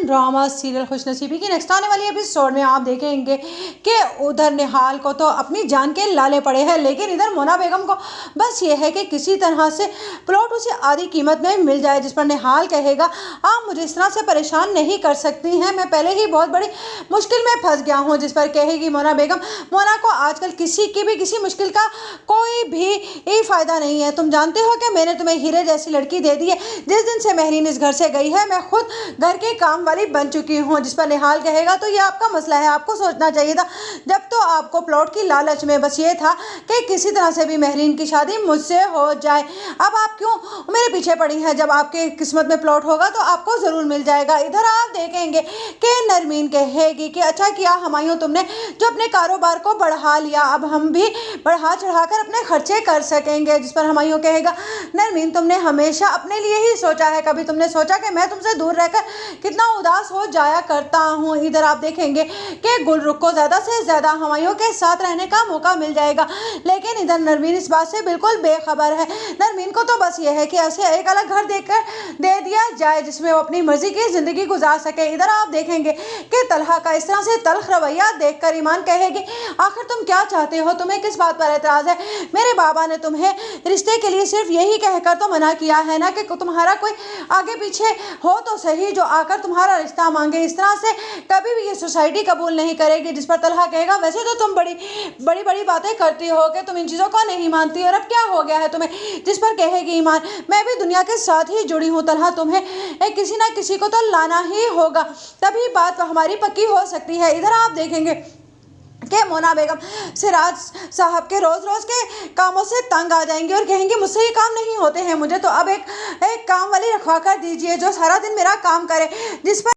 Drama serial खुशनसीबी की next आने वाली एपिसोड में आप देखेंगे कि उधर निहाल को तो अपनी जान के लाले पड़े हैं, लेकिन इधर मोना बेगम को बस ये है कि किसी तरह से प्लॉट उसे आधी कीमत में मिल जाए, जिस पर निहाल कहेगा आप मुझे इस तरह से परेशान नहीं कर सकती हैं, मैं पहले ही बहुत बड़ी मुश्किल में फंस गया हूँ। जिस पर कहेगी मोना बेगम मोना को आजकल किसी की भी किसी मुश्किल का कोई भी फ़ायदा नहीं है। तुम जानते हो कि मैंने तुम्हें हीरे जैसी लड़की दे दी है। जिस दिन से महरीन इस घर से गई है मैं खुद घर के काम वाली बन चुकी हूँ। जिस पर निहाल कहेगा तो ये आपका मसला है, आपको सोचना चाहिए था जब तो आपको प्लॉट की लालच में बस ये था कि किसी तरह से भी महरीन की शादी मुझसे हो जाए। अब आप क्यों मेरे पीछे पड़ी हैं? जब आपके किस्मत में प्लॉट होगा तो आपको ज़रूर मिल जाएगा। इधर आप देखेंगे कि नरमीन कहेगी कि अच्छा किया हुमायूं तुमने जो अपने कारोबार को बढ़ा लिया, अब हम भी बढ़ा चढ़ाकर अपने खर्चे कर सकेंगे। जिस पर हुमायूं कहेगा नरमीन तुमने हमेशा अपने लिए ही सोचा है, कभी तुमने सोचा कि मैं तुमसे दूर रहकर कितना उदास हो जाया करता हूँ। इधर आप देखेंगे कि गुलरुख को ज़्यादा से ज़्यादा हुमायूं के साथ रहने का मौका मिल जाएगा, लेकिन इधर नरमीन इस बात से बिल्कुल बेखबर है। नरमीन को तो बस ये है कि ऐसे एक अलग घर देकर दे दिया जाए जिसमें वो अपनी मर्जी की ज़िंदगी गुजार सके। इधर आप देखेंगे कि तलहा का इस तरह से तल्ख रवैया देखकर ईमान कहेगी आखिर तुम क्या चाहते हो, तुम्हें किस बात पर एतराज़ है? मेरे बाबा ने तुम्हें रिश्ते के लिए सिर्फ यही कहकर तो मना किया है ना कि तुम्हारा कोई आगे पीछे हो तो सही जो आकर तुम्हारा रिश्ता मांगे। इस तरह से कभी भी ये सोसाइटी कबूल नहीं करेगी। जिस पर तलहा कहेगा वैसे तो तुम बड़ी बातें करती हो कि तुम इन चीज़ों को नहीं मानती और अब क्या हो गया है तुम्हें? जिस पर कहेगी ईमान मैं भी दुनिया के साथ ही जुड़ी हूँ तलहा, तुम्हें किसी ना किसी को तो लाना ही होगा, तभी बात हमारी पक्की हो सकती है। इधर आप देखेंगे कि मोना बेगम सिराज साहब के रोज़ के कामों से तंग आ जाएंगे और कहेंगे मुझसे ये काम नहीं होते हैं, मुझे तो अब एक काम वाली रखवा कर दीजिए जो सारा दिन मेरा काम करे। जिस पर